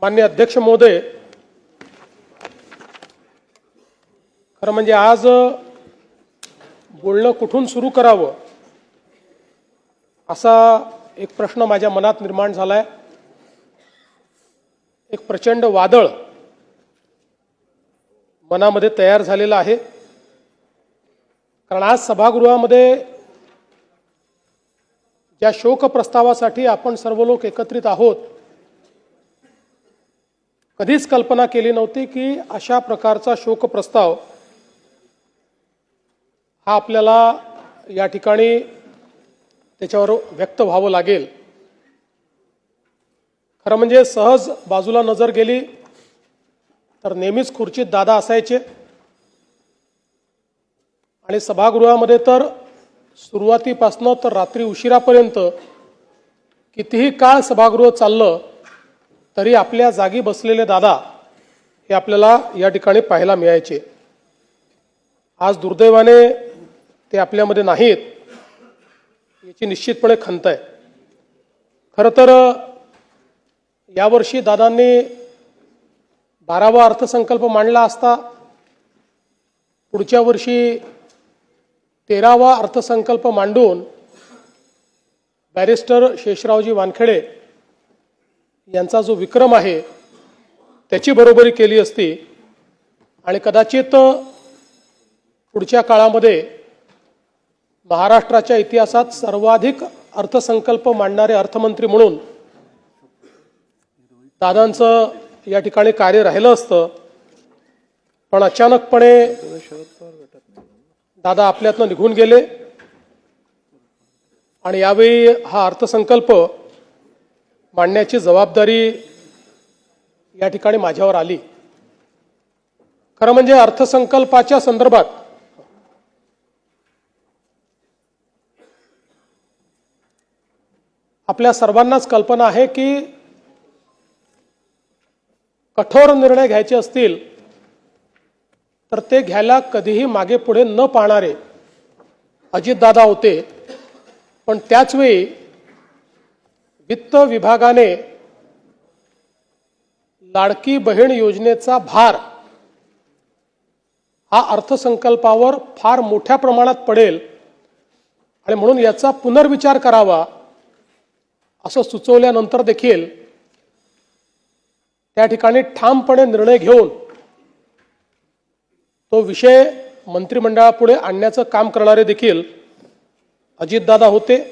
माननीय अध्यक्ष महोदय, खरं म्हणजे आज बोलणं कुठून सुरू करावं असा एक प्रश्न माझ्या मनात निर्माण झालाय। एक प्रचंड वादळ मनामध्ये तयार झालेलं आहे, कारण आज सभागृहामध्ये ज्या शोक प्रस्तावासाठी आपण सर्व लोक एकत्रित आहोत, कधीच कल्पना केली नव्हती की अशा प्रकारचा शोक प्रस्ताव हा आपल्याला या ठिकाणी त्याच्यावर व्यक्त व्हावं लागेल। खरं म्हणजे सहज बाजूला नजर गेली तर नेहमीच खुर्चीत दादा असायचे आणि सभागृहामध्ये तर सुरुवातीपासून तर रात्री उशिरापर्यंत कितीही काळ सभागृह चाललं तरी आपल्या जागी बसलेले दादा हे आपल्याला या ठिकाणी पाहायला मिळायचे। आज दुर्दैवाने ते आपल्यामध्ये नाहीत, याची निश्चितपणे खंत आहे। खरं तर यावर्षी दादांनी 12वा अर्थसंकल्प मांडला असता, पुढच्या वर्षी 13वा अर्थसंकल्प मांडून बॅरिस्टर शेषरावजी वानखेडे यांचा जो विक्रम आहे त्याची बरोबरी केली असती आणि कदाचित पुढच्या काळामध्ये महाराष्ट्राच्या इतिहासात सर्वाधिक अर्थसंकल्प मांडणारे अर्थमंत्री म्हणून दादांचं या ठिकाणी कार्य राहिलं असतं। पण अचानकपणे दादा आपल्यातनं निघून गेले आणि यावेळी हा अर्थसंकल्प मांडण्याची जबाबदारी या ठिकाणी माझ्यावर आली। खरं म्हणजे अर्थसंकल्पाच्या संदर्भात आपल्या सर्वांनाच कल्पना आहे की कठोर निर्णय घ्यायचे असतील तर ते घ्यायला कधीही मागे पुढे न पाहणारे अजितदादा होते। पण त्याचवेळी वित्त विभागाने लाडकी बहीण योजनेचा भार हा अर्थसंकल्पावर फार मोठ्या प्रमाणात पडेल आणि म्हणून याचा पुनर्विचार करावा असं सुचवल्यानंतर देखील त्या ठिकाणी ठामपणे निर्णय घेऊन तो विषय मंत्रिमंडळापुढे आणण्याचं काम करणारे देखील अजितदादा होते।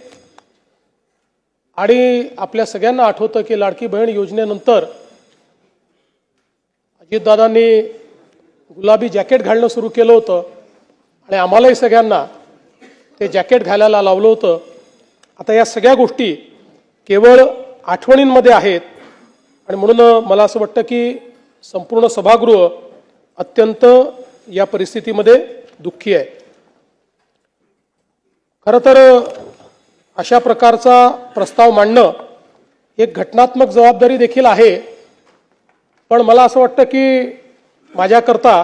आणि आपल्या सगळ्यांना आठवतं की लाडकी बहीण योजनेनंतर अजितदादांनी गुलाबी जॅकेट घालणं सुरू केलं होतं आणि आम्हालाही सगळ्यांना ते जॅकेट घालायला लावलं होतं। आता या सगळ्या गोष्टी केवळ आठवणींमध्ये आहेत आणि म्हणून मला असं वाटतं की संपूर्ण सभागृह अत्यंत या परिस्थितीमध्ये दुःखी आहे। खरं तर अशा प्रकारचा प्रस्ताव मांडणं एक घटनात्मक जबाबदारी देखील आहे, पण मला असं वाटतं की माझ्याकरता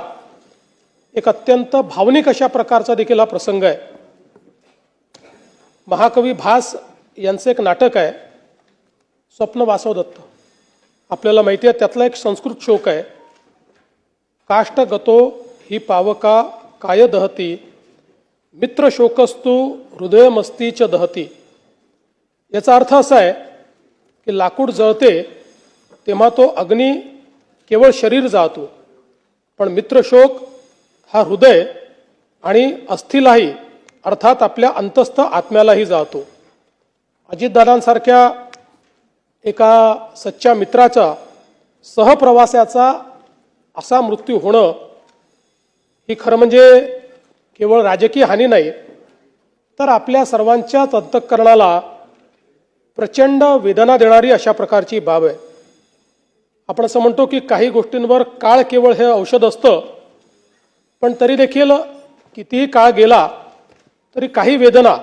एक अत्यंत भावनिक अशा प्रकारचा देखील हा प्रसंग आहे। महाकवी भास यांचं एक नाटक आहे स्वप्न वासवदत्त, आपल्याला माहिती आहे, त्यातला एक संस्कृत श्लोक आहे, काष्ट गतो ही पावका काय दहती मित्र शोकस्तु हृदयमस्तीच दहती। याचा अर्थ असा आहे की लाकूड जळते तेव्हा तो अग्नी केवळ शरीर जाळतो, पण मित्रशोक हा हृदय आणि अस्थिलाही अर्थात आपल्या अंतस्थ आत्म्यालाही जाळतो। अजितदादांसारख्या एका सच्च्या मित्राचा सहप्रवासाचा असा मृत्यू होणं ही खरं म्हणजे केवळ राजकीय हानी नाही तर आपल्या सर्वांच्याच अंतःकरणाला प्रचंड वेदना देणारी अशा प्रकारची बाब आहे। आपण असं म्हणतो की काही गोष्टींवर काळ केवळ हे औषध असतं, पण तरी देखील कितीही काळ गेला तरी काही वेदना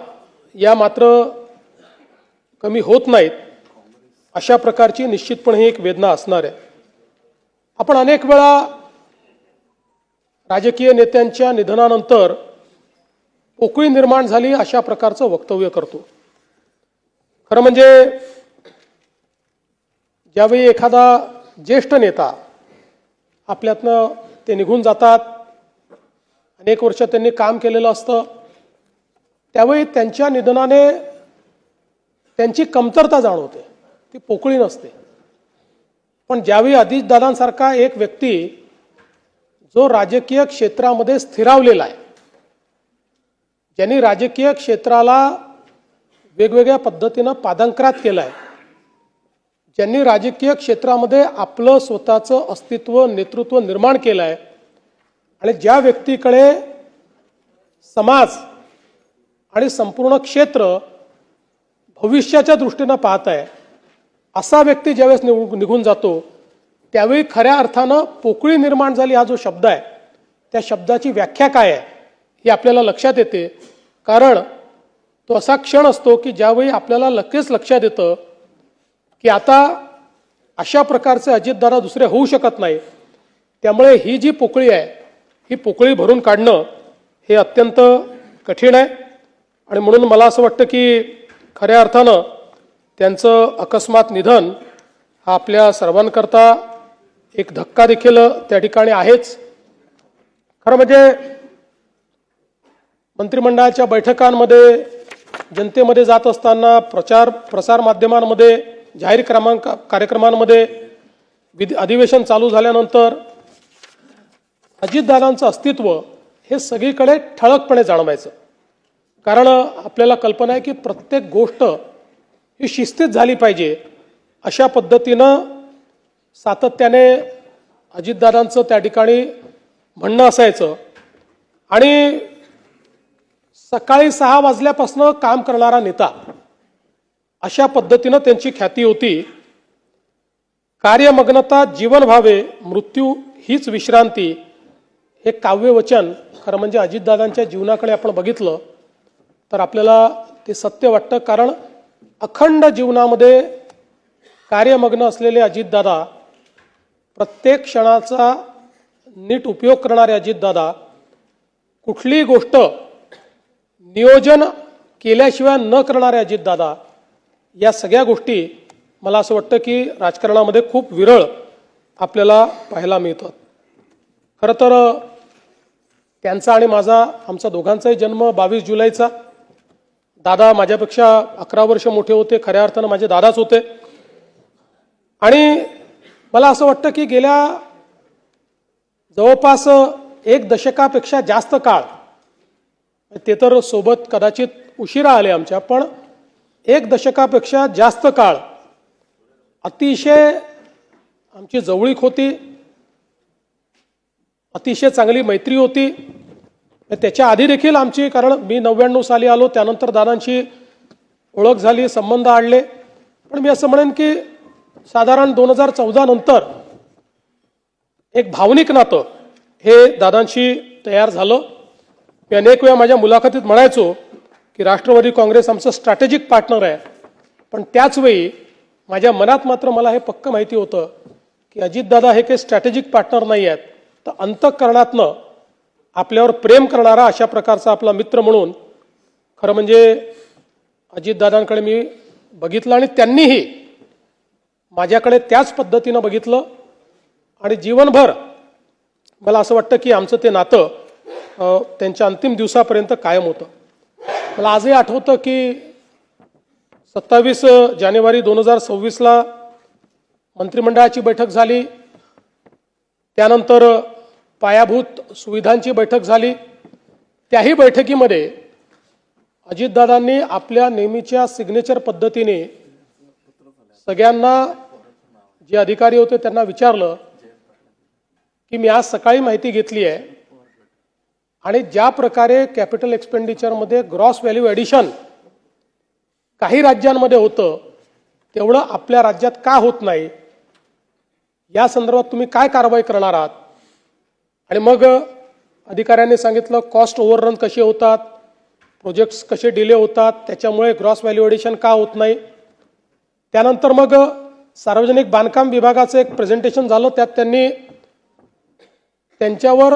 या मात्र कमी होत नाहीत। अशा प्रकारची निश्चितपणे ही एक वेदना असणार आहे। आपण अनेक वेळा राजकीय नेत्यांच्या निधनानंतर पोकळी निर्माण झाली अशा प्रकारचं वक्तव्य करतो। खरं म्हणजे ज्यावेळी एखादा ज्येष्ठ नेता आपल्यातनं ते निघून जातात. अनेक वर्ष त्यांनी काम केलेलं असतं. त्यावेळी त्यांच्या निधनाने त्यांची कमतरता जाणवते, ती पोकळी नसते. पण ज्यावेळी अजितदादांसारखा एक व्यक्ती जो राजकीय क्षेत्रामध्ये स्थिरावलेला आहे, ज्यांनी राजकीय क्षेत्राला वेगवेगळ्या पद्धतीनं पादांकरात केलं आहे, ज्यांनी राजकीय क्षेत्रामध्ये आपलं स्वतःचं अस्तित्व नेतृत्व निर्माण केलं आहे आणि ज्या व्यक्तीकडे समाज आणि संपूर्ण क्षेत्र भविष्याच्या दृष्टीनं पाहत आहे, असा व्यक्ती ज्यावेळेस निघून जातो त्यावेळी खऱ्या अर्थानं पोकळी निर्माण झाली हा जो शब्द आहे, त्या शब्दाची व्याख्या काय आहे ही आपल्याला लक्षात येते. कारण तो असा क्षण असतो की ज्यावेळी आपल्याला लगेच लक्षात येतं की आता अशा प्रकारचे अजितदादा दुसरे होऊ शकत नाही. त्यामुळे ही जी पोकळी आहे ही पोकळी भरून काढणं हे अत्यंत कठीण आहे. आणि म्हणून मला असं वाटतं की खऱ्या अर्थानं त्यांचं अकस्मात निधन हा आपल्या सर्वांकरता एक धक्का देखील त्या ठिकाणी आहेच. खरं म्हणजे मंत्रिमंडळाच्या बैठकांमध्ये, जनतेमध्ये जात असताना, प्रसार माध्यमांमध्ये, जाहीर कार्यक्रमांमध्ये, अधिवेशन चालू झाल्यानंतर अजितदादांचं अस्तित्व हे सगळीकडे ठळकपणे जाणवायचं. कारण आपल्याला कल्पना आहे की प्रत्येक गोष्ट ही शिस्तीत झाली पाहिजे अशा पद्धतीनं सातत्याने अजितदादांचं त्या ठिकाणी म्हणणं असायचं. आणि सकाळी 6 वाजल्यापासून काम करणारा नेता अशा पद्धतीनं त्यांची ख्याती होती. कार्यमग्नता जीवन व्हावे, मृत्यू हीच विश्रांती हे काव्यवचन खरं म्हणजे अजितदादांच्या जीवनाकडे आपण बघितलं तर आपल्याला ते सत्य वाटतं. कारण अखंड जीवनामध्ये कार्यमग्न असलेले अजितदादा, प्रत्येक क्षणाचा नीट उपयोग करणारे अजितदादा, कुठलीही गोष्ट नियोजन केल्याशिवाय न करणारे अजितदादा, या सगळ्या गोष्टी मला असं वाटतं की राजकारणामध्ये खूप विरळ आपल्याला पाहायला मिळतात. खरं तर त्यांचा आणि आमचा दोघांचाही जन्म 22 जुलैचा. दादा माझ्यापेक्षा 11 वर्ष मोठे होते, खऱ्या अर्थानं माझे दादाच होते. आणि मला असं वाटतं की गेल्या जवळपास 1 दशकापेक्षा जास्त काळ, ते तर सोबत कदाचित उशिरा आले आमच्या, पण 1 दशकापेक्षा जास्त काळ अतिशय आमची जवळीक होती, अतिशय चांगली मैत्री होती. त्याच्या आधी देखील आमची, कारण मी 99 साली आलो, त्यानंतर दादांची ओळख झाली, संबंध आणले. पण मी असं म्हणेन की साधारण 2014 नंतर एक भावनिक नातं हे दादांशी तयार झालं. मी अनेक वेळा माझ्या मुलाखतीत म्हणायचो की राष्ट्रवादी काँग्रेस आमचं स्ट्रॅटेजिक पार्टनर आहे. पण त्याचवेळी माझ्या मनात मात्र मला हे पक्क माहिती होतं की अजितदादा हे काही स्ट्रॅटेजिक पार्टनर नाही आहेत, तर अंतःकरणातनं आपल्यावर प्रेम करणारा अशा प्रकारचा आपला मित्र म्हणून खरं म्हणजे अजितदादांकडे मी बघितलं आणि त्यांनीही माझ्याकडे त्याच पद्धतीनं बघितलं. आणि जीवनभर मला असं वाटतं की आमचं ते नातं त्यांच्या अंतिम दिवसापर्यंत कायम होतं. मला आजही आठवतं की 27 जानेवारी 2026ला मंत्रिमंडळाची बैठक झाली, त्यानंतर पायाभूत सुविधांची बैठक झाली. त्याही बैठकीमध्ये अजितदादांनी आपल्या नेहमीच्या सिग्नेचर पद्धतीने सगळ्यांना, जे अधिकारी होते त्यांना विचारलं की मी आज सकाळी माहिती घेतली आहे आणि ज्या प्रकारे कॅपिटल एक्सपेंडिचरमध्ये ग्रॉस व्हॅल्यू ॲडिशन काही राज्यांमध्ये होतं तेवढं आपल्या राज्यात का होत नाही, या संदर्भात तुम्ही काय कारवाई करणार आहात. आणि मग अधिकाऱ्यांनी सांगितलं कॉस्ट ओव्हररन कसे होतात, प्रोजेक्ट्स कसे डिले होतात, त्याच्यामुळे ग्रॉस व्हॅल्यू ॲडिशन का होत नाही. त्यानंतर मग सार्वजनिक बांधकाम विभागाचं एक प्रेझेंटेशन झालं, त्यात त्यांनी त्यांच्यावर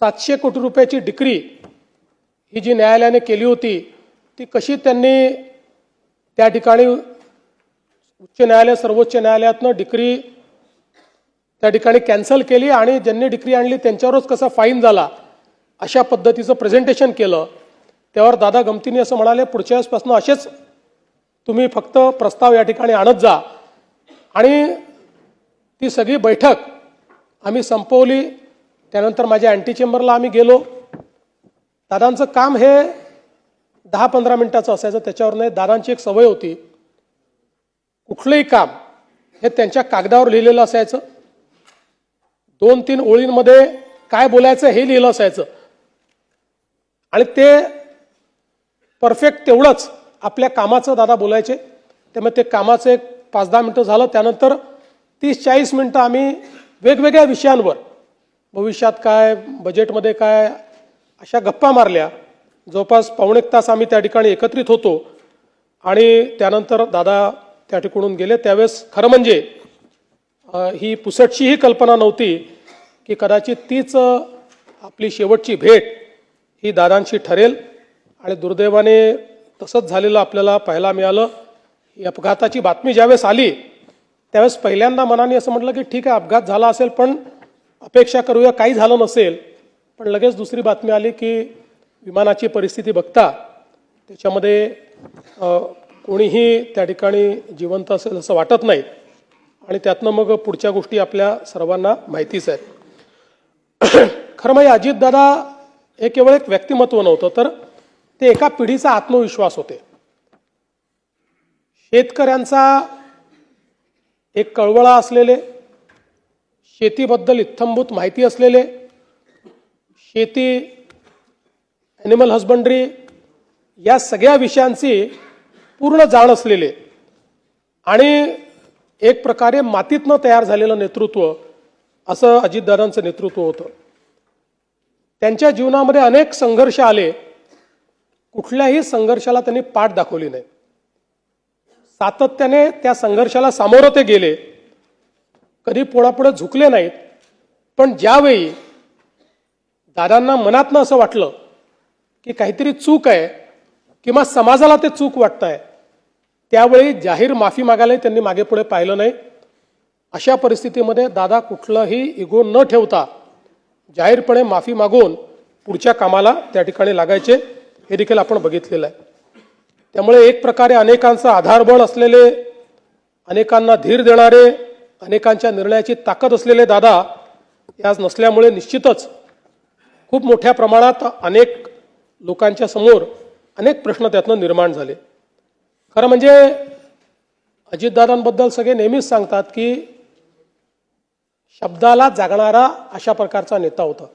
700 कोटी रुपयाची डिक्री ही जी न्यायालयाने केली होती ती कशी त्यांनी त्या ठिकाणी उच्च न्यायालय सर्वोच्च न्यायालयातनं डिक्री त्या ठिकाणी कॅन्सल केली आणि ज्यांनी डिक्री आणली त्यांच्यावरच कसा फाईन झाला अशा पद्धतीचं प्रेझेंटेशन केलं. त्यावर दादा गमतीने असं म्हणाले, पुढच्या वेळेसपासून असेच तुम्ही फक्त प्रस्ताव या ठिकाणी आणत जा. आणि ती सगळी बैठक आम्ही संपवली. त्यानंतर माझ्या अँटी चेंबरला आम्ही गेलो. दादांचं काम हे 10-15 मिनिटाचं असायचं, त्याच्यावर नाही. दादांची एक सवय होती, कुठलंही काम हे त्यांच्या कागदावर लिहिलेलं असायचं. 2-3 ओळींमध्ये काय बोलायचं हे लिहिलं असायचं आणि ते परफेक्ट तेवढंच आपल्या कामाचं दादा बोलायचे. त्यामुळे ते कामाचं एक 5-10 मिनिटं झालं. त्यानंतर 30-40 मिनिटं आम्ही वेगवेगळ्या विषयांवर, भविष्यात काय, बजेटमध्ये काय, अशा गप्पा मारल्या. जवळपास पावणे 1 तास आम्ही त्या ठिकाणी एकत्रित होतो आणि त्यानंतर दादा त्या ठिकाणून गेले. त्यावेळेस खरं म्हणजे ही पुसटशीही कल्पना नव्हती की कदाचित तीच आपली शेवटची भेट ही दादांशी ठरेल. आणि दुर्दैवाने तसंच झालेलं आपल्याला पाहायला मिळालं. ही अपघाताची बातमी ज्यावेळेस आली त्यावेळेस पहिल्यांदा मनाने असं म्हटलं की ठीक आहे, अपघात झाला असेल, पण अपेक्षा करूया काही झालं नसेल. पण लगेच दुसरी बातमी आली की विमानाची परिस्थिती बघता त्याच्यामध्ये कोणीही त्या ठिकाणी जिवंत असेल असं वाटत नाही. आणि त्यातनं मग पुढच्या गोष्टी आपल्या सर्वांना माहितीच आहेत. खरं म्हणजे अजितदादा हे केवळ एक व्यक्तिमत्व नव्हतं, तर ते एका पिढीचा आत्मविश्वास होते. शेतकऱ्यांचा एक कळवळा असलेले, शेतीबद्दल इत्थंभूत माहिती असलेले, शेती, ॲनिमल हजबंड्री या सगळ्या विषयांची पूर्ण जाण असलेले आणि एक प्रकारे मातीतनं तयार झालेलं नेतृत्व असं अजितदादांचं नेतृत्व होतं. त्यांच्या जीवनामध्ये अनेक संघर्ष आले, कुठल्याही संघर्षाला त्यांनी पाठ दाखवली नाही. सातत्याने त्या संघर्षाला सामोरं ते गेले, कधी पोळापुढे झुकले नाहीत. पण ज्यावेळी दादांना मनातनं असं वाटलं की काहीतरी चूक आहे किंवा समाजाला ते चूक वाटत आहे, त्यावेळी जाहीर माफी मागायलाही त्यांनी मागे पुढे पाहिलं नाही. अशा परिस्थितीमध्ये दादा कुठलंही इगो न ठेवता जाहीरपणे माफी मागून पुढच्या कामाला त्या ठिकाणी लागायचे, हे देखील आपण बघितलेलं आहे. त्यामुळे एक प्रकारे अनेकांचा आधारबळ असलेले, अनेकांना धीर देणारे, अनेकांच्या निर्णयाची ताकद असलेले दादा आज नसल्यामुळे निश्चितच खूप मोठ्या प्रमाणात अनेक लोकांच्या समोर अनेक प्रश्न त्यातनं निर्माण झाले. खरं म्हणजे अजितदादांबद्दल सगळे नेहमीच सांगतात की शब्दाला जागणारा अशा प्रकारचा नेता होता.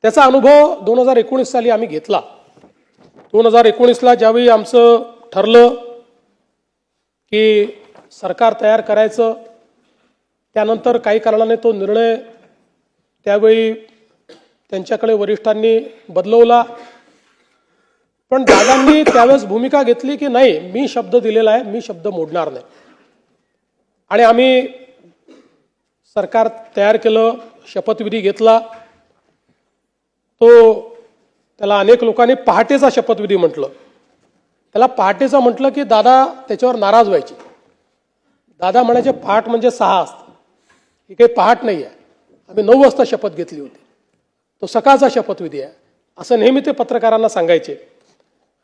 त्याचा अनुभव 2019 साली आम्ही घेतला. 2019ला ज्यावेळी आमचं ठरलं की सरकार तयार करायचं, त्यानंतर काही कारणाने तो निर्णय त्यावेळी त्यांच्याकडे वरिष्ठांनी बदलवला. पण दादांनी त्यावेळेस भूमिका घेतली की नाही, मी शब्द दिलेला आहे, मी शब्द मोडणार नाही. आणि आम्ही सरकार तयार केलं, शपथविधी घेतला. त्याला अनेक लोकांनी पहाटेचा शपथविधी म्हटलं. त्याला पहाटेचा म्हटलं की दादा त्याच्यावर नाराज व्हायचे. दादा म्हणायचे पहाट म्हणजे 6 असतं, ही काही पहाट नाही आहे, आम्ही 9 वाजता शपथ घेतली होती, तो सकाळचा शपथविधी आहे, असं नेहमी ते पत्रकारांना सांगायचे.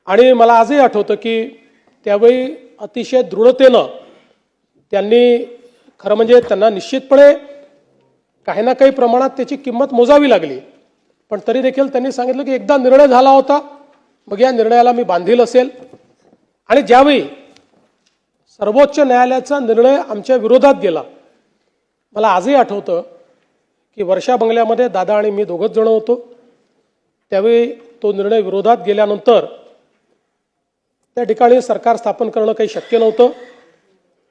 आणि मला आजही आठवतं की त्यावेळी अतिशय दृढतेनं त्यांनी, खरं म्हणजे त्यांना निश्चितपणे काही ना काही प्रमाणात त्याची किंमत मोजावी लागली, पण तरी देखील त्यांनी सांगितलं की एकदा निर्णय झाला होता, मग या निर्णयाला मी बांधील असेल. आणि ज्यावेळी सर्वोच्च न्यायालयाचा निर्णय आमच्या विरोधात गेला, मला आजही आठवतं की वर्षा बंगल्यामध्ये दादा आणि मी दोघंच जण होतो. त्यावेळी तो निर्णय विरोधात गेल्यानंतर त्या ठिकाणी सरकार स्थापन करणं काही शक्य नव्हतं.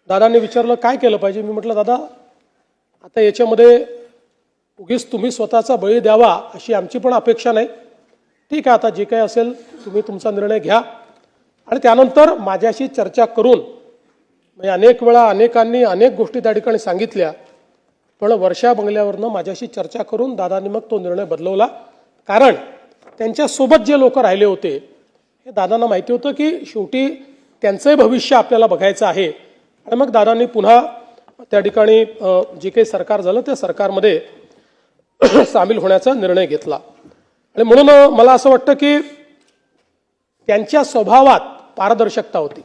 दादांनी विचारलं काय केलं पाहिजे. मी म्हटलं दादा, आता याच्यामध्ये उगीच तुम्ही स्वतःचा बळी द्यावा अशी आमची पण अपेक्षा नाही. ठीक आहे, आता जे काही असेल तुम्ही तुमचा निर्णय घ्या. आणि त्यानंतर माझ्याशी चर्चा करून, म्हणजे अनेक वेळा अनेकांनी अनेक गोष्टी त्या ठिकाणी सांगितल्या, पण वर्षा बंगल्यावरनं माझ्याशी चर्चा करून दादांनी मग तो निर्णय बदलवला. कारण त्यांच्यासोबत जे लोक राहिले होते हे दादांना माहिती होतं की शेवटी त्यांचंही भविष्य आपल्याला बघायचं आहे. आणि मग दादांनी पुन्हा त्या ठिकाणी जे काही सरकार झालं त्या सरकारमध्ये सामील होण्याचा निर्णय घेतला. आणि म्हणून मला असं वाटतं की त्यांच्या स्वभावात पारदर्शकता होती.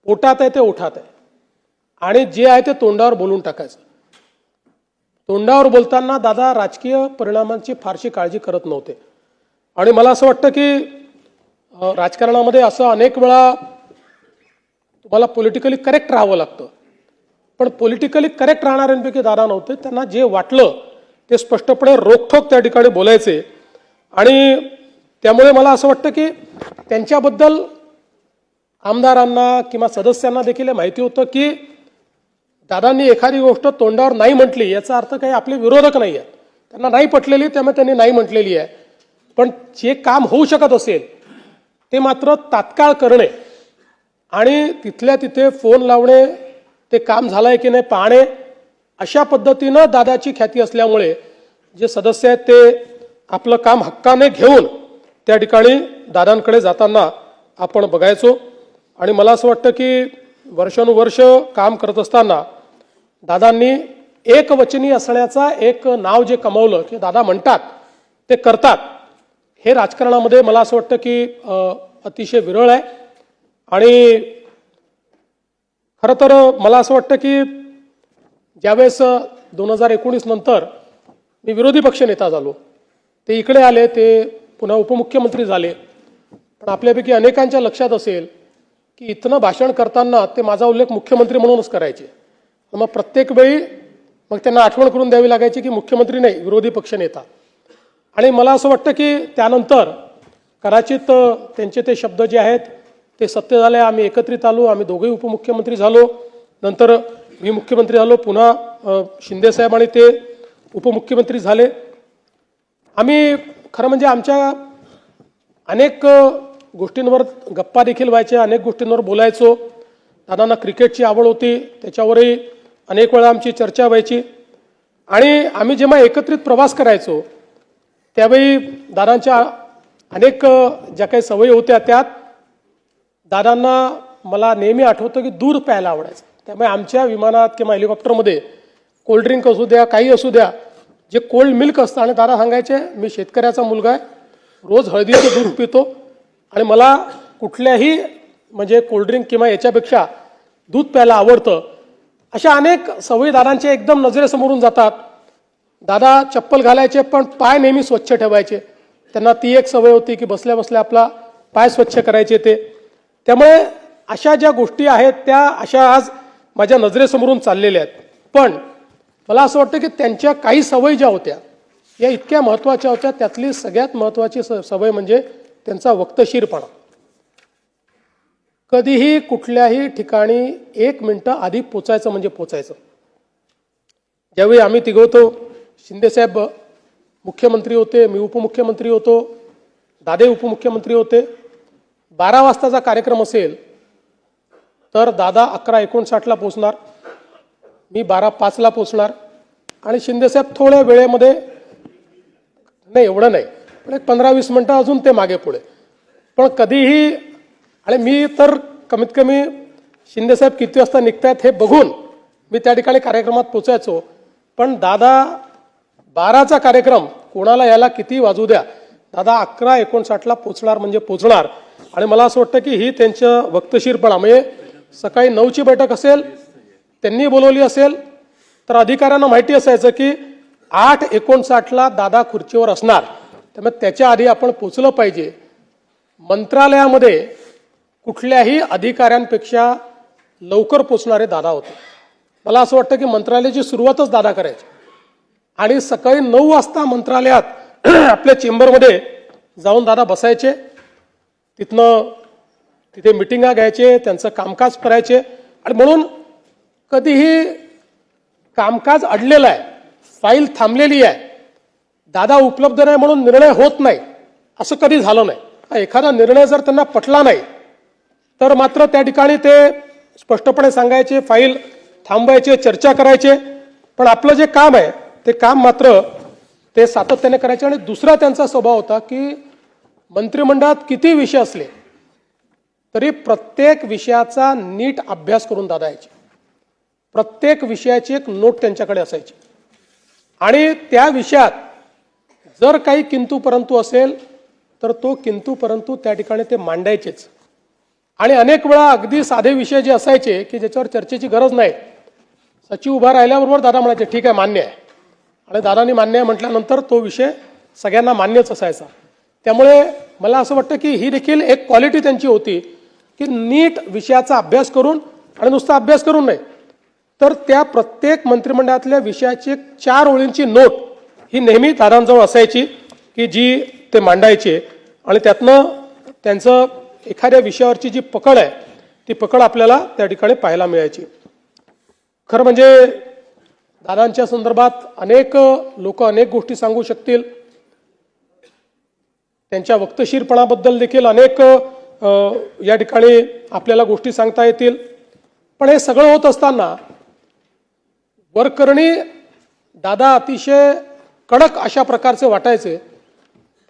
पोटात आहे ते ओठात आहे आणि जे आहे ते तोंडावर बोलून टाकायचं. तोंडावर बोलताना दादा राजकीय परिणामांची फारशी काळजी करत नव्हते. आणि मला असं वाटतं की राजकारणामध्ये असं अनेक वेळा तुम्हाला पॉलिटिकली करेक्ट राहावं लागतं, पण पॉलिटिकली करेक्ट राहणाऱ्यांपैकी दादा नव्हते. त्यांना जे वाटलं ते स्पष्टपणे रोखठोक त्या ठिकाणी बोलायचे. आणि त्यामुळे मला असं वाटतं की त्यांच्याबद्दल आमदारांना किंवा सदस्यांना देखील माहिती होतं की दादांनी एखादी गोष्ट तोंडावर नाही म्हटली याचा अर्थ काही आपले विरोधक नाही आहेत, त्यांना नाही पटलेली त्यामुळे त्यांनी नाही म्हटलेली आहे. पण जे काम होऊ शकत असेल ते मात्र तात्काळ करणे आणि तिथल्या तिथे फोन लावणे, ते काम झालंय की नाही पाहणे, अशा पद्धतीनं दादाची ख्याती असल्यामुळे जे सदस्य आहेत ते आपलं काम हक्काने घेऊन त्या ठिकाणी दादांकडे जाताना आपण बघायचो. आणि मला असं वाटतं की वर्षानुवर्ष काम करत असताना दादांनी एकवचनी असण्याचा एक नाव जे कमावलं की दादा म्हणतात ते करतात, हे राजकारणामध्ये मला असं वाटतं की अतिशय विरळ आहे. आणि खरं तर मला असं वाटतं की ज्यावेळेस 2019 नंतर मी विरोधी पक्षनेता झालो, ते इकडे आले, ते पुन्हा उपमुख्यमंत्री झाले. पण आपल्यापैकी अनेकांच्या लक्षात असेल की इथनं भाषण करताना ते माझा उल्लेख मुख्यमंत्री म्हणूनच करायचे. मग प्रत्येक वेळी मग त्यांना आठवण करून द्यावी लागायची की मुख्यमंत्री नाही, विरोधी पक्षनेता. आणि मला असं वाटतं की त्यानंतर कदाचित त्यांचे ते शब्द जे आहेत ते सत्य झाले. आम्ही एकत्रित आलो, आम्ही दोघेही उपमुख्यमंत्री झालो, नंतर मी मुख्यमंत्री झालो, पुन्हा शिंदेसाहेब आणि ते उपमुख्यमंत्री झाले. आम्ही खरं म्हणजे आमच्या अनेक गोष्टींवर गप्पा देखील व्हायच्या, अनेक गोष्टींवर बोलायचो. दादांना क्रिकेटची आवड होती, त्याच्यावरही अनेक वेळा आमची चर्चा व्हायची. आणि आम्ही जेव्हा एकत्रित प्रवास करायचो त्यावेळी दादांच्या अनेक ज्या काही सवयी होत्या त्यात दादांना मला नेहमी आठवतं की दूध प्यायला आवडायचं. त्यामुळे आमच्या विमानात किंवा हेलिकॉप्टरमध्ये कोल्ड्रिंक असू द्या, काही असू द्या, जे कोल्ड मिल्क असतं, आणि दादा सांगायचे मी शेतकऱ्याचा मुलगा आहे, रोज हळदीचं दूध पितो आणि मला कुठल्याही म्हणजे कोल्ड्रिंक किंवा याच्यापेक्षा दूध प्यायला आवडतं. अशा अनेक सवयी दादांच्या एकदम नजरेसमोरून जातात. दादा चप्पल घालायचे पण पाय नेहमी स्वच्छ ठेवायचे. त्यांना ती एक सवय होती की बसल्या बसल्या आपला पाय स्वच्छ करायचे ते. त्यामुळे अशा ज्या गोष्टी आहेत त्या अशा आज माझ्या नजरेसमोरून चाललेल्या आहेत. पण मला असं वाटतं की त्यांच्या काही सवयी ज्या होत्या या इतक्या महत्त्वाच्या होत्या. त्यातली सगळ्यात महत्त्वाची सवय म्हणजे त्यांचा वक्तशीरपणा. कधीही कुठल्याही ठिकाणी 1 मिनिटं आधी पोचायचं म्हणजे पोचायचं. ज्यावेळी आम्ही तिघं होतो, शिंदेसाहेब मुख्यमंत्री होते, मी उपमुख्यमंत्री होतो, दादे उपमुख्यमंत्री होते. 12 वाजताचा कार्यक्रम असेल तर दादा 11:59ला पोचणार, मी 12:05ला पोचणार आणि शिंदेसाहेब थोड्या वेळेमध्ये, नाही एवढं नाही पण एक 15-20 मिनटं अजून ते मागे पुढे. पण कधीही, आणि मी तर कमीत कमी शिंदेसाहेब किती वाजता निघतायत हे बघून मी त्या ठिकाणी कार्यक्रमात पोचायचो. पण दादा 12चा कार्यक्रम कोणाला याला किती वाजू द्या, दादा 11:59ला पोचणार म्हणजे पोचणार. आणि मला असं वाटतं की ही त्यांचं वक्तशीरपणा, म्हणजे सकाळी 9ची बैठक असेल त्यांनी बोलवली असेल तर अधिकाऱ्यांना माहिती असायचं की 8:59ला दादा खुर्चीवर असणार, त्यामुळे त्याच्या आधी आपण पोचलं पाहिजे. मंत्रालयामध्ये कुठल्याही अधिकाऱ्यांपेक्षा लवकर पोचणारे दादा होते. मला असं वाटतं की मंत्रालयाची सुरुवातच दादा करायची आणि सकाळी 9 वाजता मंत्रालयात आपल्या चेंबरमध्ये जाऊन दादा बसायचे. तिथे मिटिंगा घ्यायचे, त्यांचं कामकाज करायचे. आणि म्हणून कधीही कामकाज अडलेलं आहे, फाईल थांबलेली आहे, दादा उपलब्ध नाही म्हणून निर्णय होत नाही असं कधी झालं नाही. एखादा निर्णय जर त्यांना पटला नाही तर मात्र त्या ठिकाणी ते स्पष्टपणे सांगायचे, फाईल थांबवायचे, चर्चा करायचे. पण आपलं जे काम आहे ते काम मात्र ते सातत्याने करायचे. आणि दुसरा त्यांचा स्वभाव होता की मंत्रिमंडळात किती विषय असले तरी प्रत्येक विषयाचा नीट अभ्यास करून दादा यायचे. प्रत्येक विषयाची एक नोट त्यांच्याकडे असायची आणि त्या विषयात जर काही किंतु परंतु असेल तर तो किंतु परंतु त्या ठिकाणी ते मांडायचेच. आणि अनेक वेळा अगदी साधे विषय जे असायचे की ज्याच्यावर चर्चेची गरज नाही, सचिव उभा राहिल्याबरोबर दादा म्हणायचे ठीक आहे मान्य आहे, आणि दादांनी मान्य आहे म्हटल्यानंतर तो विषय सगळ्यांना मान्यच असायचा. त्यामुळे मला असं वाटतं की ही देखील एक क्वालिटी त्यांची होती की नीट विषयाचा अभ्यास करून, आणि नुसता अभ्यास करून नाही तर त्या प्रत्येक मंत्रिमंडळातल्या विषयाची 4 ओळींची नोट ही नेहमी दादांजवळ असायची की जी ते मांडायचे, आणि त्यातनं त्यांचं एखाद्या विषयावरची जी पकड आहे ती पकड आपल्याला त्या ठिकाणी पाहायला मिळायची. खरं म्हणजे दादांच्या संदर्भात अनेक लोक अनेक गोष्टी सांगू शकतील. त्यांच्या वक्तशीरपणाबद्दल देखील अनेक या ठिकाणी आपल्याला गोष्टी सांगता येतील. पण हे सगळं होत असताना वरकरणी दादा अतिशय कडक अशा प्रकारचे वाटायचे.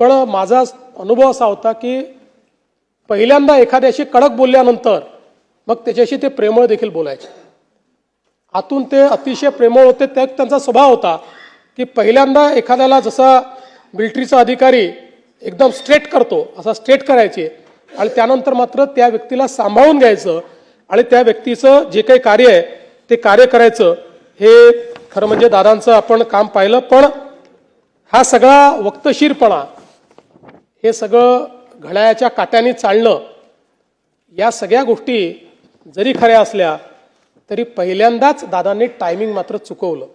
पण माझा अनुभव असा होता की पहिल्यांदा एखाद्याशी कडक बोलल्यानंतर मग त्याच्याशी ते प्रेमळ देखील बोलायचे. आतून ते अतिशय प्रेमळ होते. त्यांचा स्वभाव होता की पहिल्यांदा एखाद्याला जसा मिलिटरीचा अधिकारी एकदम स्ट्रेट करतो असा स्ट्रेट करायचे, आणि त्यानंतर मात्र त्या व्यक्तीला सांभाळून घ्यायचं आणि त्या व्यक्तीचं जे काही कार्य आहे ते कार्य करायचं. हे खरं म्हणजे दादांचं आपण काम पाहिलं. पण हा सगळा वक्तशीरपणा, हे सगळं घड्याळाच्या काट्याने चालणं, या सगळ्या गोष्टी जरी खऱ्या असल्या तरी पहिल्यांदाच दादांनी टायमिंग मात्र चुकवलं.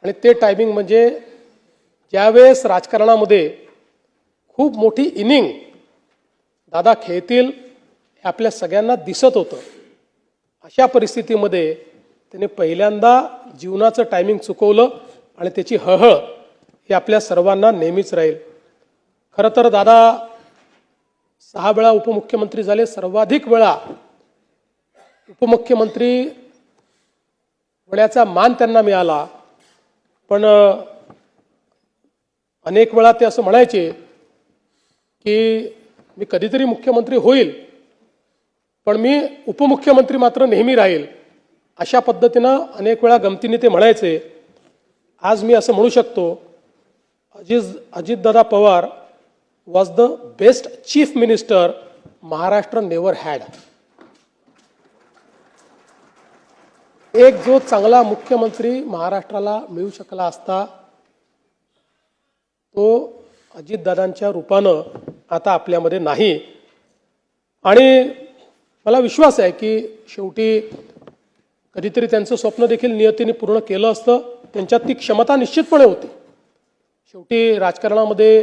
आणि ते टायमिंग म्हणजे ज्यावेळेस राजकारणामध्ये खूप मोठी इनिंग दादा खेळतील हे आपल्या सगळ्यांना दिसत होतं. अशा परिस्थितीमध्ये त्याने पहिल्यांदा जीवनाचं टायमिंग चुकवलं आणि त्याची हळहळ ही आपल्या सर्वांना नेहमीच राहील. खरं तर दादा 6 वेळा उपमुख्यमंत्री झाले. सर्वाधिक वेळा उपमुख्यमंत्री होण्याचा मान त्यांना मिळाला. पण अनेक वेळा ते असं म्हणायचे की मी कधीतरी मुख्यमंत्री होईल पण मी उपमुख्यमंत्री मात्र नेहमी राहील. अशा पद्धतीनं अनेक वेळा गमतीने ते म्हणायचे. आज मी असं म्हणू शकतो, Ajitdada Pawar was the best chief minister Maharashtra never had. एक जो चांगला मुख्यमंत्री महाराष्ट्राला मिळू शकला असता तो अजितदादांच्या रूपानं आता आपल्यामध्ये नाही. आणि मला विश्वास आहे की शेवटी कधीतरी त्यांचं स्वप्न देखील नियतीने पूर्ण केलं असतं. त्यांच्यात ती क्षमता निश्चितपणे होती. शेवटी राजकारणामध्ये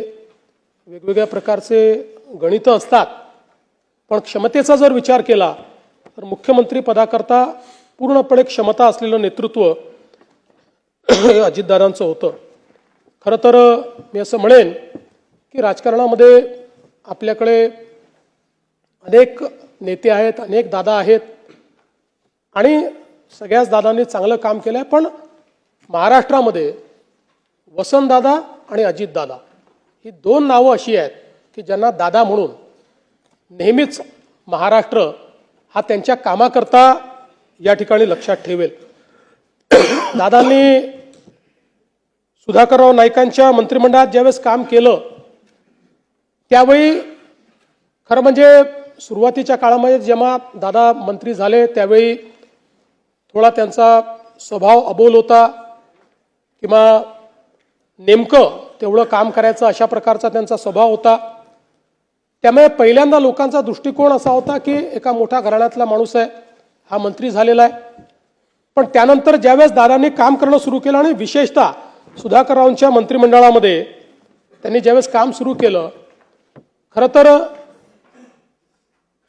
वेगवेगळ्या प्रकारचे गणितं असतात, पण क्षमतेचा जर विचार केला तर मुख्यमंत्री पदाकरता पूर्णपणे क्षमता असलेलं नेतृत्व हे अजितदादांचं होतं. खरं तर मी असं म्हणेन की राजकारणामध्ये आपल्याकडे अनेक नेते आहेत, अनेक दादा आहेत आणि सगळ्याच दादांनी चांगलं काम केलं आहे. पण महाराष्ट्रामध्ये वसंतदादा आणि अजितदादा ही 2 नावं अशी आहेत की ज्यांना दादा म्हणून नेहमीच महाराष्ट्र हा त्यांच्या कामाकरता या ठिकाणी लक्षात ठेवेल. दादांनी सुधाकरराव नाईकांच्या मंत्रिमंडळात ज्यावेळेस काम केलं त्यावेळी खरं म्हणजे सुरुवातीच्या काळामध्ये जेव्हा दादा मंत्री झाले त्यावेळी थोडा त्यांचा स्वभाव अबोल होता किंवा नेमकं तेवढं काम करायचं अशा प्रकारचा त्यांचा स्वभाव होता. त्यामुळे पहिल्यांदा लोकांचा दृष्टिकोन असा होता की एका मोठ्या घराण्यातला माणूस आहे, हा मंत्री झालेला आहे. पण त्यानंतर ज्यावेळेस दादांनी काम करणं सुरू केलं आणि विशेषतः सुधाकररावांच्या मंत्रिमंडळामध्ये त्यांनी ज्यावेळेस काम सुरू केलं, खरं तर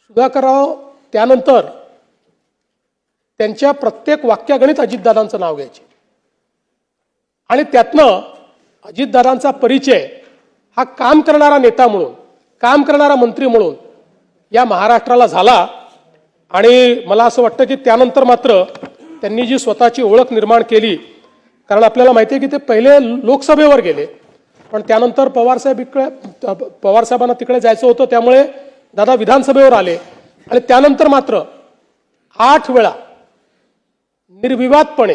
सुधाकरराव त्यानंतर त्यांच्या प्रत्येक वाक्यागणित अजितदादांचं नाव घ्यायचे आणि त्यातनं अजितदादांचा परिचय हा काम करणारा नेता म्हणून, काम करणारा मंत्री म्हणून या महाराष्ट्राला झाला. आणि मला असं वाटतं की त्यानंतर मात्र त्यांनी जी स्वतःची ओळख निर्माण केली, कारण आपल्याला माहिती आहे की ते पहिले लोकसभेवर गेले पण त्यानंतर पवारसाहेबांना तिकडे जायचं होतं त्यामुळे दादा विधानसभेवर आले आणि त्यानंतर मात्र 8 वेळा निर्विवादपणे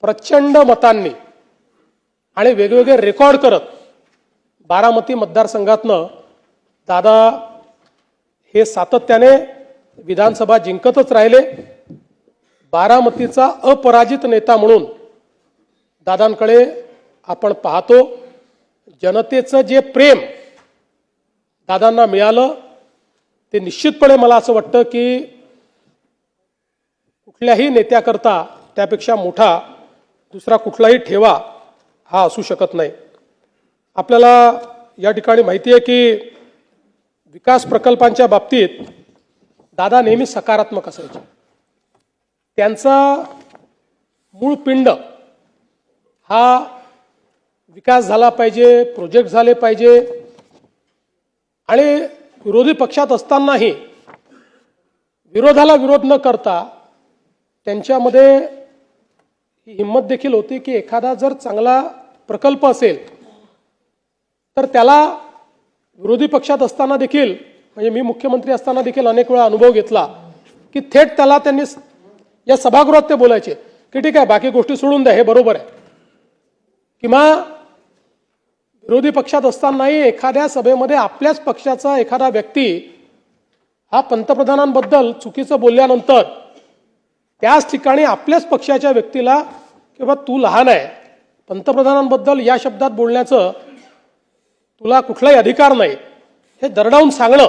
प्रचंड मतांनी आणि वेगवेगळे रेकॉर्ड करत बारामती मतदारसंघातनं दादा हे सातत्याने विधानसभा जिंकतच राहिले. बारामतीचा अपराजित नेता म्हणून दादांकडे आपण पाहतो. जनतेचं जे प्रेम दादांना मिळालं ते निश्चितपणे मला असं वाटतं की कुठल्याही नेत्याकरता त्यापेक्षा मोठा दुसरा कुठलाही ठेवा हा असू शकत नाही. आपल्याला या ठिकाणी माहिती आहे की विकास प्रकल्पांच्या बाबतीत दादा नेहमी सकारात्मक असायचे. त्यांचा मूळ पिंड हा विकास झाला पाहिजे, प्रोजेक्ट झाले पाहिजे आणि विरोधी पक्षात असतानाही विरोधाला विरोध न करता त्यांच्यामध्ये ही हिंमत देखील होती की एखादा जर चांगला प्रकल्प असेल तर त्याला विरोधी पक्षात असताना देखील म्हणजे मी मुख्यमंत्री असताना देखील अनेक वेळा अनुभव घेतला की थेट त्याला त्यांनी या सभागृहात ते बोलायचे की ठीक आहे बाकी गोष्टी सोडून द्या, हे बरोबर आहे. किंवा विरोधी पक्षात असतानाही एखाद्या सभेमध्ये आपल्याच पक्षाचा एखादा व्यक्ती हा पंतप्रधानांबद्दल चुकीचं बोलल्यानंतर त्याच ठिकाणी आपल्याच पक्षाच्या व्यक्तीला किंवा तू लहान आहे, पंतप्रधानांबद्दल या शब्दात बोलण्याचं तुला कुठलाही अधिकार नाही, हे दरडावून सांगणं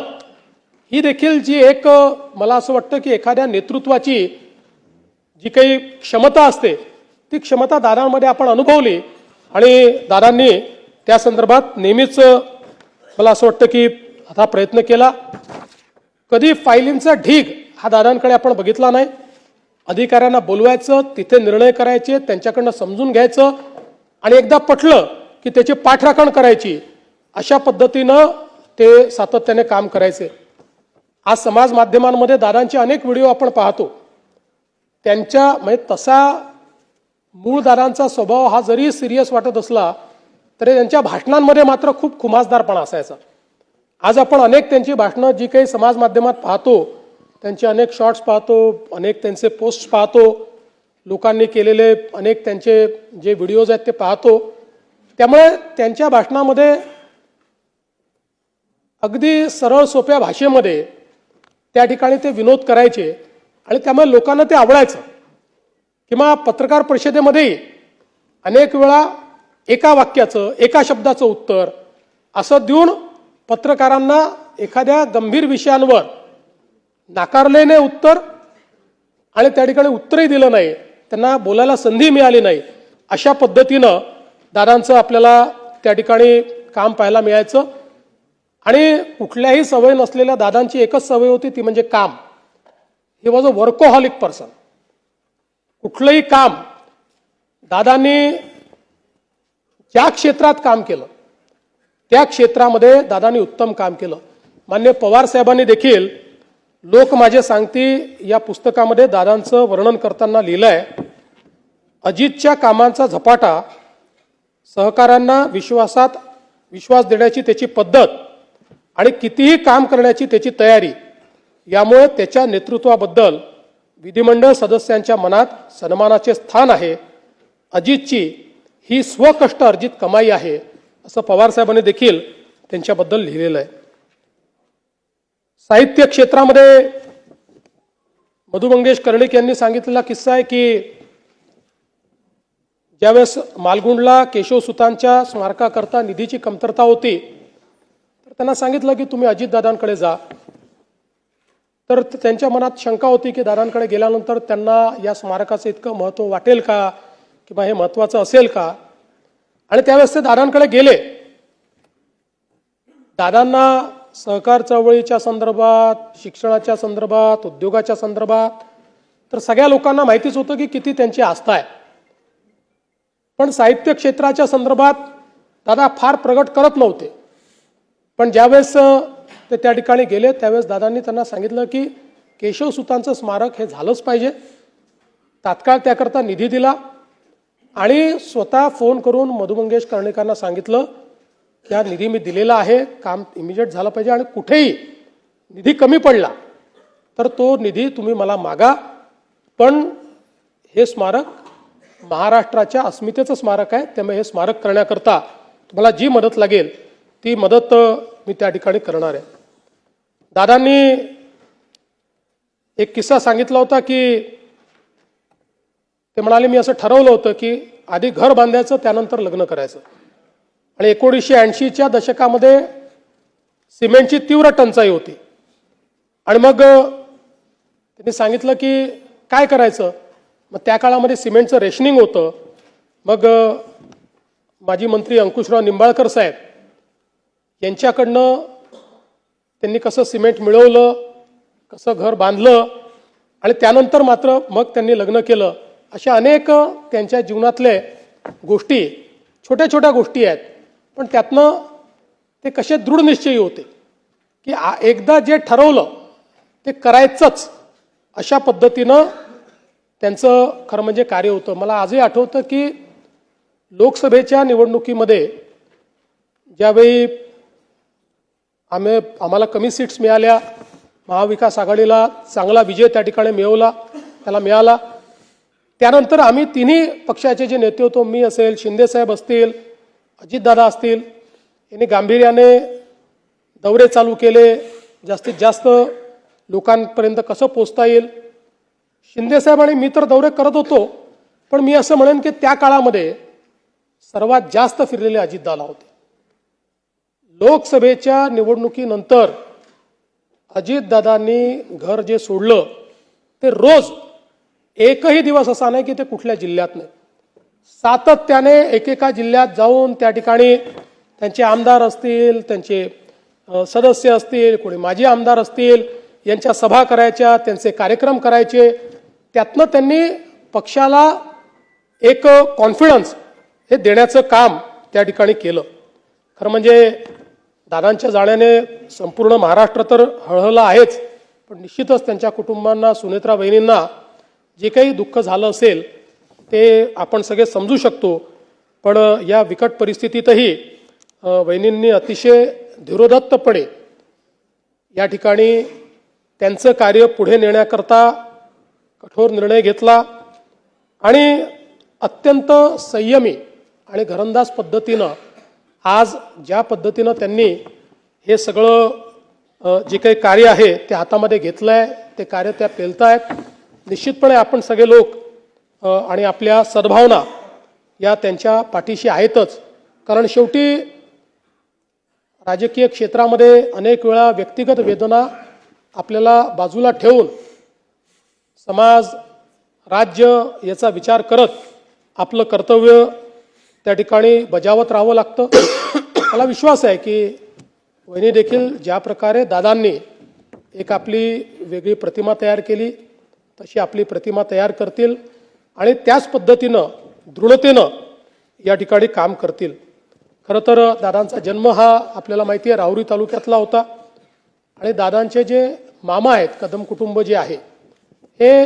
ही देखील जी एक मला असं वाटतं की एखाद्या नेतृत्वाची जी काही क्षमता असते ती क्षमता दादांमध्ये आपण अनुभवली आणि दादांनी त्या संदर्भात नेहमीच मला असं वाटतं की आता प्रयत्न केला. कधी फायलींचा ढीग हा दादांकडे आपण बघितला नाही. अधिकाऱ्यांना बोलवायचं, तिथे निर्णय करायचे, त्यांच्याकडनं समजून घ्यायचं आणि एकदा पटलं की त्याची पाठराखण करायची. अशा पद्धतीनं ते सातत्याने काम करायचे. आज समाज माध्यमांमध्ये दादांचे अनेक व्हिडिओ आपण पाहतो. त्यांच्या म्हणजे तसा मूळ दादांचा स्वभाव हा जरी सिरियस वाटत असला तरी त्यांच्या भाषणांमध्ये मात्र खूप खुमासदारपणा असायचा. आज आपण अनेक त्यांची भाषणं जी काही समाज माध्यमात पाहतो, त्यांचे अनेक शॉर्ट्स पाहतो, अनेक त्यांचे पोस्ट पाहतो, लोकांनी केलेले अनेक त्यांचे जे व्हिडिओज आहेत ते पाहतो. त्यामुळे त्यांच्या भाषणामध्ये अगदी सरळ सोप्या भाषेमध्ये त्या ठिकाणी ते विनोद करायचे आणि त्यामुळे लोकांना ते आवडायचं. किंवा पत्रकार परिषदेमध्येही अनेक वेळा एका वाक्याचं एका शब्दाचं उत्तर असं देऊन पत्रकारांना एखाद्या गंभीर विषयांवर नाकारले नाही उत्तर आणि त्या ठिकाणी उत्तरही दिलं नाही, त्यांना बोलायला संधी मिळाली नाही, अशा पद्धतीनं दादांचं आपल्याला त्या ठिकाणी काम पाहायला मिळायचं. आणि कुठल्याही सवय नसलेल्या दादांची एकच सवय होती ती म्हणजे काम. He was a workaholic person. कुठलंही काम दादांनी ज्या क्षेत्रात काम केलं त्या क्षेत्रामध्ये दादांनी उत्तम काम केलं. मान्य पवार साहेबांनी देखील लोक माझे सांगती या पुस्तकामध्ये दादांचं वर्णन करताना लिहिलंय, अजितच्या कामांचा झपाटा, सहकाऱ्यांना विश्वास देण्याची त्याची पद्धत आणि कितीही काम करण्याची त्याची तयारी, यामुळे त्याच्या नेतृत्वाबद्दल विधिमंडळ सदस्यांच्या मनात सन्मानाचे स्थान आहे. अजितची ही स्वकष्ट अर्जित कमाई आहे, असं पवार साहेबांनी देखील त्यांच्याबद्दल लिहिलेलं आहे. साहित्य क्षेत्रामध्ये मधु मंगेश कर्णिक यांनी सांगितलेला किस्सा आहे की ज्यावेळेस मालगुंडला केशवसुतांच्या स्मारकाकरता निधीची कमतरता होती तर त्यांना सांगितलं की तुम्ही अजितदादांकडे जा. तर त्यांच्या मनात शंका होती की दादांकडे गेल्यानंतर त्यांना या स्मारकाचं इतकं महत्त्व वाटेल का किंवा हे महत्त्वाचं असेल का. आणि त्यावेळेस ते दादांकडे गेले. दादांना सहकार चळवळीच्या संदर्भात, शिक्षणाच्या संदर्भात, उद्योगाच्या संदर्भात तर सगळ्या लोकांना माहितीच होतं की किती त्यांची आस्था आहे. पण साहित्य क्षेत्राच्या संदर्भात दादा फार प्रगट करत नव्हते. पण ज्यावेळेस ते त्या ठिकाणी गेले त्यावेळेस दादांनी त्यांना सांगितलं की केशवसुतांचं स्मारक हे झालंच पाहिजे. तात्काळ त्याकरता निधी दिला आणि स्वतः फोन करून मधु मंगेश कर्णिकांना सांगितलं की हा निधी मी दिलेला आहे, काम इमिजिएट झालं पाहिजे आणि कुठेही निधी कमी पडला तर तो निधी तुम्ही मला मागा, पण हे स्मारक महाराष्ट्राच्या अस्मितेचं स्मारक आहे. त्यामुळे हे स्मारक करण्याकरता तुम्हाला जी मदत लागेल ती मदत मी त्या ठिकाणी करणार आहे. दादांनी एक किस्सा सांगितला होता की ते म्हणाले मी असं ठरवलं होतं की आधी घर बांधायचं त्यानंतर लग्न करायचं. आणि 1980च्या दशकामध्ये सिमेंटची तीव्र टंचाई होती. आणि मग त्यांनी सांगितलं की काय करायचं. मग त्या काळामध्ये सिमेंटचं रेशनिंग होतं. मग माजी मंत्री अंकुशराव निंबाळकर साहेब यांच्याकडनं त्यांनी कसं सिमेंट मिळवलं, कसं घर बांधलं आणि त्यानंतर मात्र मग त्यांनी लग्न केलं. अशा अनेक त्यांच्या जीवनातले गोष्टी, छोट्या छोट्या गोष्टी आहेत, पण त्यातनं ते कसे दृढ निश्चयी होते की एकदा जे ठरवलं ते करायचंच, अशा पद्धतीनं त्यांचं खरं म्हणजे कार्य होतं. मला आजही आठवतं की लोकसभेच्या निवडणुकीमध्ये ज्यावेळी आम्हाला कमी सीट्स मिळाल्या, महाविकास आघाडीला चांगला विजय त्या ठिकाणी मिळाला. त्यानंतर आम्ही तिन्ही पक्षाचे जे नेते होतो, मी असेल, शिंदेसाहेब असतील, अजितदादा असतील, यांनी गांभीर्याने दौरे चालू केले. जास्तीत जास्त लोकांपर्यंत कसं पोचता येईल. शिंदेसाहेब आणि मी तर दौरे करत होतो, पण मी असं म्हणेन की त्या काळामध्ये सर्वात जास्त फिरलेले अजितदादा होते. लोकसभेच्या निवडणुकीनंतर अजितदादांनी घर जे सोडलं ते रोज एकही दिवस असा नाही की ते कुठल्या जिल्ह्यात नाही, सातत्याने एकेका जिल्ह्यात जाऊन त्या ठिकाणी त्यांचे आमदार असतील, त्यांचे सदस्य असतील, कोणी माजी आमदार असतील, यांच्या सभा करायच्या, त्यांचे कार्यक्रम करायचे. त्यातनं त्यांनी पक्षाला एक कॉन्फिडन्स हे देण्याचं काम त्या ठिकाणी केलं. खरं म्हणजे दादांच्या जाण्याने संपूर्ण महाराष्ट्र तर हळहळला आहेच, पण निश्चितच त्यांच्या कुटुंबांना, सुनेत्रा वहिनींना जे काही दुःख झालं असेल ते आपण सगळे समजू शकतो. पण या बिकट परिस्थितीतही वहिनींनी अतिशय धीरोदत्तपणे या ठिकाणी त्यांचं कार्य पुढे नेण्याकरता कठोर निर्णय घेतला आणि अत्यंत संयमी आणि घरंदाज पद्धतीनं आज ज्या पद्धतीनं त्यांनी हे सगळं जे काही कार्य आहे ते हातामध्ये घेतलं आहे, ते कार्य त्या पेलतायत. निश्चितपणे आपण सगळे लोक आणि आपल्या सद्भावना या त्यांच्या पाठीशी आहेतच. कारण शेवटी राजकीय क्षेत्रामध्ये अनेक वेळा व्यक्तिगत वेदना आपल्याला बाजूला ठेवून समाज, राज्य याचा विचार करत आपलं कर्तव्य त्या ठिकाणी बजावत राहावं लागतं. मला विश्वास आहे की वहिनी देखील ज्या प्रकारे दादांनी एक आपली वेगळी प्रतिमा तयार केली तशी आपली प्रतिमा तयार करतील आणि त्याच पद्धतीनं दृढतेनं या ठिकाणी काम करतील. खरं तर दादांचा जन्म हा आपल्याला माहिती आहे राहुरी तालुक्यातला होता आणि दादांचे जे मामा आहेत, कदम कुटुंब जे आहे, हे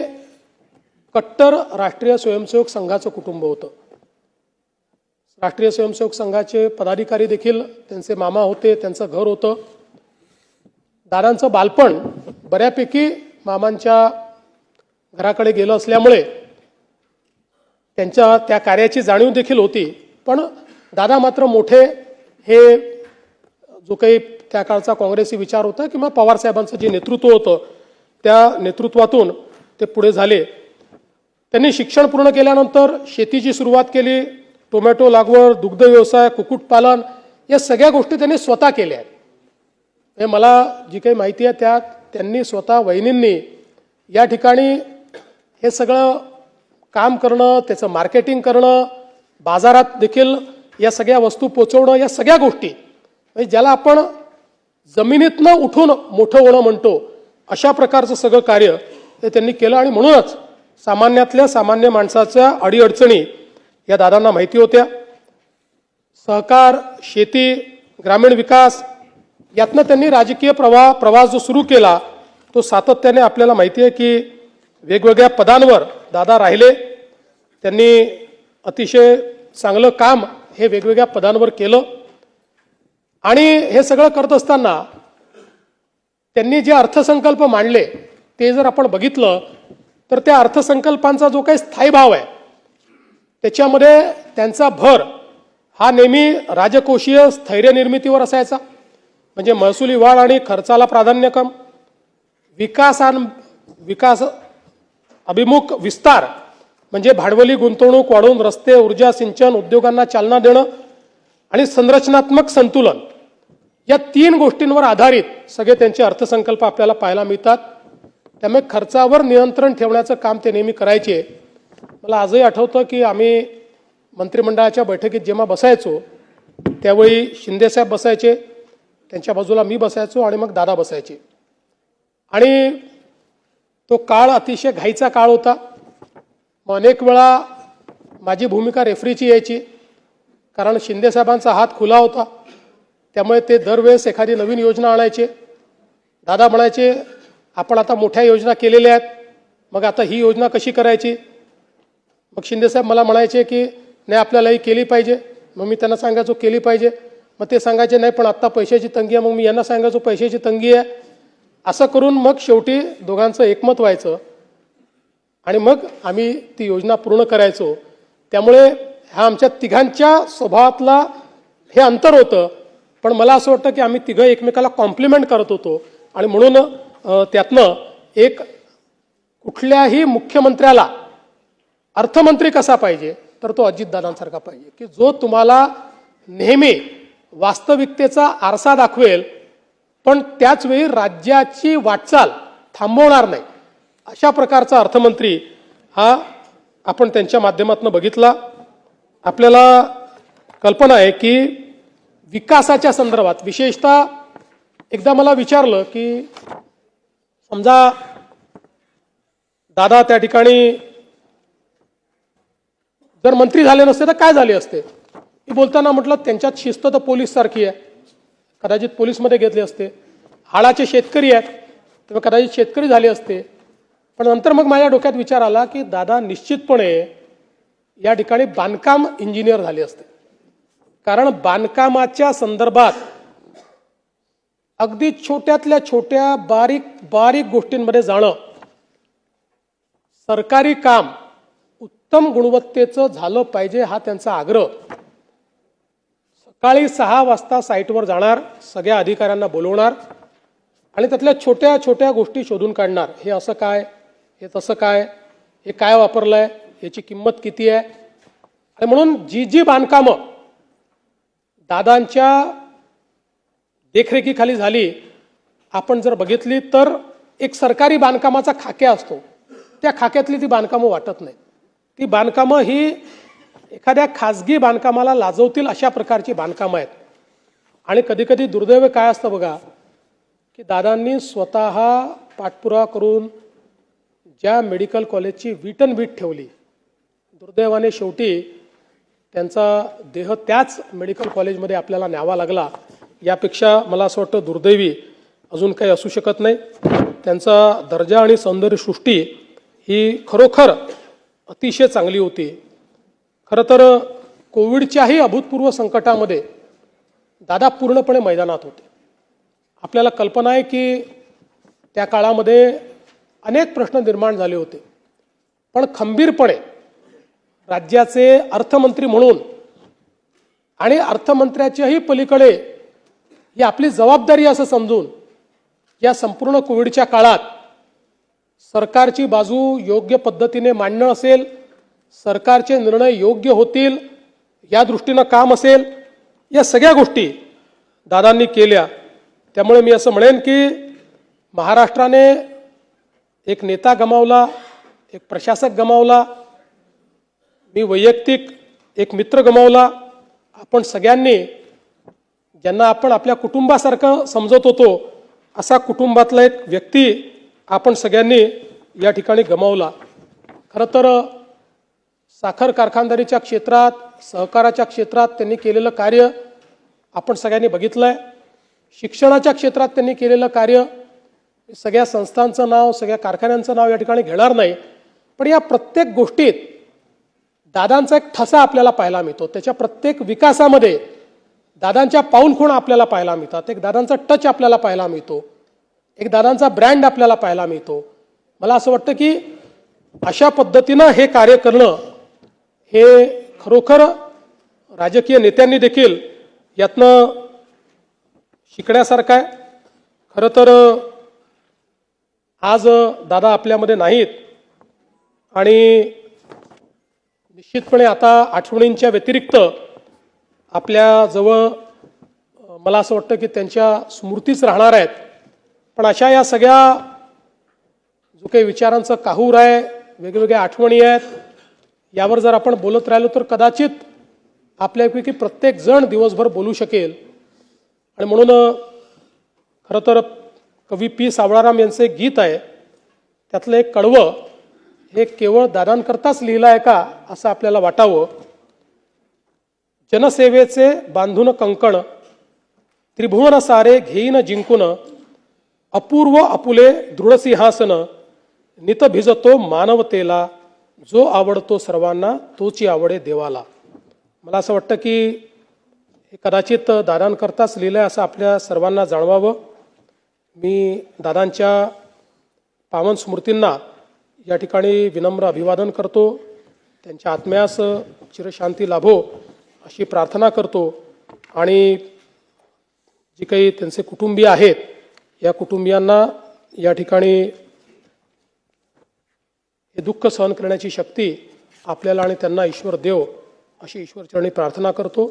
कट्टर राष्ट्रीय स्वयंसेवक संघाचं कुटुंब होतं. राष्ट्रीय स्वयंसेवक संघाचे पदाधिकारी देखील त्यांचे मामा होते, त्यांचं घर होतं. दादांचं बालपण बऱ्यापैकी मामांच्या घराकडे गेलं असल्यामुळे त्यांच्या त्या कार्याची जाणीव देखील होती. पण दादा मात्र मोठे हे जो काही त्या काळचा काँग्रेसी विचार होता किंवा पवारसाहेबांचं जे नेतृत्व होतं त्या नेतृत्वातून ते पुढे झाले. त्यांनी शिक्षण पूर्ण केल्यानंतर शेतीची सुरुवात केली. टोमॅटो लागवड, दुग्ध व्यवसाय, कुक्कुटपालन या सगळ्या गोष्टी त्यांनी स्वतः केल्या आहेत. हे मला जी काही माहिती आहे त्यात त्यांनी स्वतः वहिनींनी या ठिकाणी हे सगळं काम करणं, त्याचं मार्केटिंग करणं, बाजारात देखील या सगळ्या वस्तू पोचवणं, या सगळ्या गोष्टी म्हणजे ज्याला आपण जमिनीतनं उठून मोठं होणं म्हणतो अशा प्रकारचं सगळं कार्य हे त्यांनी केलं. आणि म्हणूनच सामान्यातल्या सामान्य माणसाच्या अडीअडचणी या दादांना माहिती होत्या. सहकार, शेती, ग्रामीण विकास यातनं त्यांनी राजकीय प्रवास जो सुरू केला तो सातत्याने आपल्याला माहिती आहे की वेगवेगळ्या पदांवर दादा राहिले. त्यांनी अतिशय चांगलं काम हे वेगवेगळ्या पदांवर केलं आणि हे सगळं करत असताना त्यांनी जे अर्थसंकल्प मांडले ते जर आपण बघितलं तर त्या अर्थसंकल्पांचा जो काही स्थायी भाव आहे त्याच्यामध्ये त्यांचा भर हा नेहमी राजकोषीय स्थैर्य निर्मितीवर असायचा, म्हणजे महसुली वाढ आणि खर्चाला प्राधान्यक्रम, विकास अभिमुख विस्तार म्हणजे भांडवली गुंतवणूक वाढवून रस्ते, ऊर्जा, सिंचन, उद्योगांना चालना देणं आणि संरचनात्मक संतुलन, या 3 गोष्टींवर आधारित सगळे त्यांचे अर्थसंकल्प आपल्याला पाहायला मिळतात. त्यामुळे खर्चावर नियंत्रण ठेवण्याचं काम ते नेहमी करायचे. मला आजही आठवतं की आम्ही मंत्रिमंडळाच्या बैठकीत जेव्हा बसायचो त्यावेळी शिंदेसाहेब बसायचे, त्यांच्या बाजूला मी बसायचो आणि मग दादा बसायचे. आणि तो काळ अतिशय घाईचा काळ होता. मग अनेक वेळा माझी भूमिका रेफरीची यायची, कारण शिंदेसाहेबांचा हात खुला होता. त्यामुळे ते दरवेळेस एखादी नवीन योजना आणायचे. दादा म्हणायचे आपण आता मोठ्या योजना केलेल्या आहेत, मग आता ही योजना कशी करायची. मग शिंदेसाहेब मला म्हणायचे की नाही आपल्याला ही केली पाहिजे. मग मी त्यांना सांगायचो केली पाहिजे. मग ते सांगायचे नाही पण आत्ता पैशाची तंगी आहे. मग मी यांना सांगायचो पैशाची तंगी आहे. असं करून मग शेवटी दोघांचं एकमत व्हायचं आणि मग आम्ही ती योजना पूर्ण करायचो. त्यामुळे हा आमच्या तिघांच्या स्वभावातला हे अंतर होतं. पण मला असं वाटतं की आम्ही तिघं एकमेकाला कॉम्प्लिमेंट करत होतो आणि म्हणून त्यातनं एक कुठल्याही मुख्यमंत्र्याला अर्थमंत्री कसा पाहिजे तर तो अजितदादांसारखा पाहिजे, की जो तुम्हाला नेहमी वास्तविकतेचा आरसा दाखवेल पण त्याच वेळी राज्याची वाटचाल थांबवणार नाही. अशा प्रकारचा अर्थमंत्री हा आपण त्यांच्या माध्यमातून बघितला. आपल्याला कल्पना आहे की विकासाच्या संदर्भात विशेषतः एकदा मला विचारलं की समजा दादा त्या ठिकाणी जर मंत्री झाले नसते तर काय झाले असते. मी बोलताना म्हटलं त्यांच्यात शिस्त तर पोलीस सारखी आहे, कदाचित पोलीसमध्ये घेतले असते. हाडाचे शेतकरी आहेत तर कदाचित शेतकरी झाले असते. पण नंतर मग माझ्या डोक्यात विचार आला की दादा निश्चितपणे या ठिकाणी बांधकाम इंजिनियर झाले असते, कारण बांधकामाच्या संदर्भात अगदी छोट्यातल्या छोट्या बारीक बारीक गोष्टींमध्ये जाणं, सरकारी काम उत्तम गुणवत्तेचं झालं पाहिजे हा त्यांचा आग्रह. सकाळी 6 वाजता साईटवर जाणार, सगळ्या अधिकाऱ्यांना बोलवणार आणि त्यातल्या छोट्या छोट्या गोष्टी शोधून काढणार. हे असं काय, हे तसं काय, हे काय वापरलंय, याची किंमत किती आहे. आणि म्हणून जी जी बांधकामं दादांच्या देखरेखीखाली झाली आपण जर बघितली तर एक सरकारी बांधकामाचा खाक्या असतो, त्या खाक्यातली ती बांधकामं वाटत नाही. ती बांधकामं ही एखाद्या खाजगी बांधकामाला लाजवतील अशा प्रकारची बांधकामं आहेत. आणि कधी कधी दुर्दैव काय असतं बघा की दादांनी स्वतः पाठपुरावा करून ज्या मेडिकल कॉलेजची वीट ठेवली, दुर्दैवाने शेवटी त्यांचा देह त्याच मेडिकल कॉलेजमध्ये आपल्याला न्यावा लागला. यापेक्षा मला असं वाटतं दुर्दैवी अजून काही असू शकत नाही. त्यांचा दर्जा आणि सौंदर्यसृष्टी ही खरोखर अतिशय चांगली होती. खरं तर कोविडच्याही अभूतपूर्व संकटामध्ये दादा पूर्णपणे मैदानात होते. आपल्याला कल्पना आहे की त्या काळामध्ये अनेक प्रश्न निर्माण झाले होते, पण खंबीरपणे राज्याचे अर्थमंत्री म्हणून आणि अर्थमंत्र्याच्याही पलीकडे ही आपली जबाबदारी असं समजून या संपूर्ण कोविडच्या काळात सरकारची बाजू योग्य पद्धतीने मांडणं असेल, सरकारचे निर्णय योग्य होतील या दृष्टीनं काम असेल, या सगळ्या गोष्टी दादांनी केल्या. त्यामुळे मी असं म्हणेन की महाराष्ट्राने एक नेता गमावला, एक प्रशासक गमावला, मी वैयक्तिक एक मित्र गमावला. आपण सगळ्यांनी ज्यांना आपण आपल्या कुटुंबासारखं समजत होतो असा कुटुंबातला एक व्यक्ती आपण सगळ्यांनी या ठिकाणी गमावला. खरं तर साखर कारखानदारीच्या क्षेत्रात, सहकाराच्या क्षेत्रात त्यांनी केलेलं कार्य आपण सगळ्यांनी बघितलंय. शिक्षणाच्या क्षेत्रात त्यांनी केलेलं कार्य, सगळ्या संस्थांचं नाव, सगळ्या कारखान्यांचं नाव या ठिकाणी घेणार नाही, पण या प्रत्येक गोष्टीत दादांचा एक ठसा आपल्याला पाहायला मिळतो. त्याच्या प्रत्येक विकासामध्ये दादांच्या पाऊलखुणा आपल्याला पाहायला मिळतात. एक दादांचा टच आपल्याला पाहायला मिळतो, एक दादांचा ब्रँड आपल्याला पाहायला मिळतो. मला असं वाटतं की अशा पद्धतीनं हे कार्य करणं हे खरोखर राजकीय नेत्यांनी देखील यातनं शिकण्यासारखं आहे. खरं तर आज दादा आपल्यामध्ये नाहीत आणि निश्चितपणे आता आठवणींच्या व्यतिरिक्त आपल्याजवळ मला असं वाटतं की त्यांच्या स्मृतीच राहणार आहेत. पण अशा या सगळ्या जो काही विचारांचं काहूर आहे, वेगवेगळ्या आठवणी आहेत, यावर जर आपण बोलत राहिलो तर कदाचित आपल्यापैकी प्रत्येक जण दिवसभर बोलू शकेल. आणि म्हणून खरं तर कवी पी सावळाराम यांचं एक गीत आहे, त्यातलं एक कडवं हे केवळ दादांकरताच लिहिलं आहे का असं आपल्याला वाटावं. जनसेवेचे बांधून कंकण त्रिभुवन सारे घेईन जिंकून अपूर्व आपुले दृढसिंहासन नित भिजतो मानवतेला जो आवडतो सर्वांना तोची आवडे देवाला. मला असं वाटतं की हे कदाचित दादांकरताच लिहिलं आहे असं आपल्या सर्वांना जाणवावं. मी दादांच्या पावन स्मृतींना या ठिकाणी विनम्र अभिवादन करतो. त्यांच्या आत्म्यास चिरशांती लाभो अशी प्रार्थना करतो. आणि जी काही त्यांचे कुटुंबीय आहेत या कुटुंबियांना या ठिकाणी हे दुःख सहन करण्याची शक्ती आपल्याला आणि त्यांना ईश्वर देव अशी ईश्वरचरणी प्रार्थना करतो.